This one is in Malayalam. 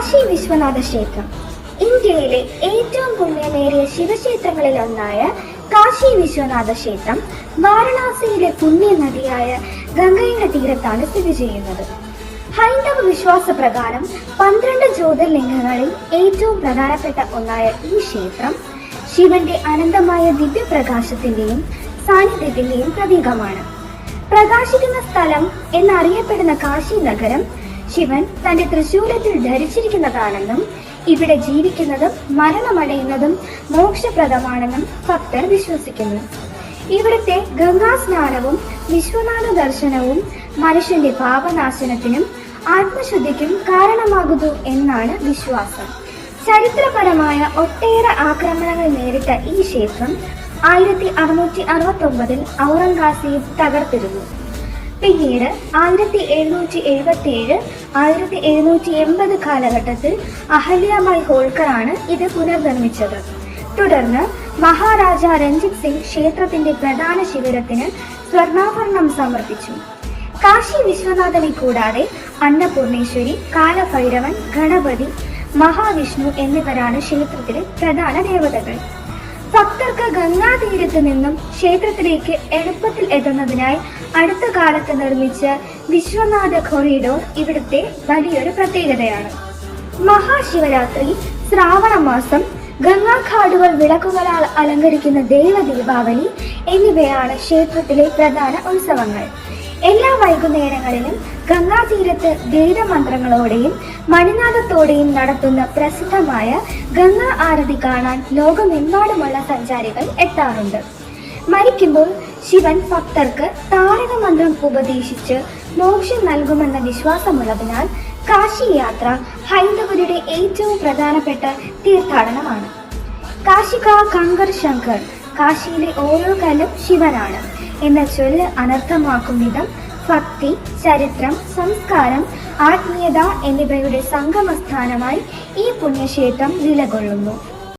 കാശി വിശ്വനാഥ ക്ഷേത്രം ഇന്ത്യയിലെ ഏറ്റവും പുണ്യമേറിയ ശിവക്ഷേത്രങ്ങളിൽ ഒന്നായ കാശി വിശ്വനാഥ ക്ഷേത്രം വാരണാസിയിലെ പുണ്യ നദിയായ ഗംഗയുടെ തീരത്താണ് സ്ഥിതി ചെയ്യുന്നത്. ഹൈന്ദവ വിശ്വാസ പ്രകാരം 12 ജ്യോതിർലിംഗങ്ങളിൽ ഏറ്റവും പ്രധാനപ്പെട്ട ഒന്നായ ഈ ക്ഷേത്രം ശിവന്റെ അനന്തമായ ദിവ്യപ്രകാശത്തിന്റെയും സാന്നിധ്യത്തിന്റെയും പ്രതീകമാണ്. പ്രകാശിക്കുന്ന സ്ഥലം എന്നറിയപ്പെടുന്ന കാശി നഗരം ശിവൻ തന്റെ തൃശൂലത്തിൽ ധരിച്ചിരിക്കുന്നതാണെന്നും ഇവിടെ ജീവിക്കുന്നതും മരണമടയുന്നതും മോക്ഷപ്രദമാണെന്നും ഭക്തർ വിശ്വസിക്കുന്നു. ഇവിടുത്തെ ഗംഗാസ്നാനവും വിശ്വനാഥ ദർശനവും മനുഷ്യന്റെ പാപനാശനത്തിനും ആത്മശുദ്ധിക്കും കാരണമാകുന്നു എന്നാണ് വിശ്വാസം. ചരിത്രപരമായ ഒട്ടേറെ ആക്രമണങ്ങൾ നേരിട്ട ഈ ക്ഷേത്രം 1669 ഔറംഗസീബ് തകർത്തിരുന്നു. പിന്നീട് 1777, 1780 കാലഘട്ടത്തിൽ അഹല്യാബായ് ഹോൾക്കറാണ് ഇത് പുനർനിർമ്മിച്ചത്. തുടർന്ന് മഹാരാജ രഞ്ജിത് സിംഗ് ക്ഷേത്രത്തിന്റെ പ്രധാന ശിഖരത്തിന് സ്വർണ്ണാഭരണം സമർപ്പിച്ചു. കാശി വിശ്വനാഥനെ കൂടാതെ അന്നപൂർണേശ്വരി, കാലഭൈരവൻ, ഗണപതി, മഹാവിഷ്ണു എന്നിവരാണ് ക്ഷേത്രത്തിലെ പ്രധാന ദേവതകൾ. ഭക്തർക്ക് ഗംഗാതീരത്ത് നിന്നും ക്ഷേത്രത്തിലേക്ക് എളുപ്പത്തിൽ എത്തുന്നതിനായി അടുത്ത കാലത്ത് നിർമ്മിച്ച വിശ്വനാഥ കൊറിഡോർ ഇവിടുത്തെ വലിയൊരു പ്രത്യേകതയാണ്. മഹാശിവരാത്രി, ശ്രാവണ മാസം, ഗംഗാഘാട്ടുകൾ വിളക്കുകളാൽ അലങ്കരിക്കുന്ന ദേവദീപാവലി എന്നിവയാണ് ക്ഷേത്രത്തിലെ പ്രധാന ഉത്സവങ്ങൾ. എല്ലാ വൈകുന്നേരങ്ങളിലും ഗംഗാതീരത്ത് വേദമന്ത്രങ്ങളോടെയും മണിനാഥത്തോടെയും നടത്തുന്ന പ്രസിദ്ധമായ ഗംഗാ ആരതി കാണാൻ ലോകമെമ്പാടുമുള്ള സഞ്ചാരികൾ എത്താറുണ്ട്. മരിക്കുമ്പോൾ ശിവൻ ഭക്തർക്ക് താരക മന്ത്രം ഉപദേശിച്ച് മോക്ഷം നൽകുമെന്ന വിശ്വാസമുള്ളതിനാൽ കാശി യാത്ര ഹൈന്ദവരുടെ ഏറ്റവും പ്രധാനപ്പെട്ട തീർത്ഥാടനമാണ്. കാശിക കങ്കർ ശങ്കർ, കാശിയിലെ ഓരോ കല്ലും ശിവനാണ് എന്ന ചൊല്ല് അനർത്ഥമാക്കും വിധം ഭക്തി, ചരിത്രം, സംസ്കാരം, ആത്മീയത എന്നിവയുടെ സംഗമസ്ഥാനമായി ഈ പുണ്യക്ഷേത്രം നിലകൊള്ളുന്നു.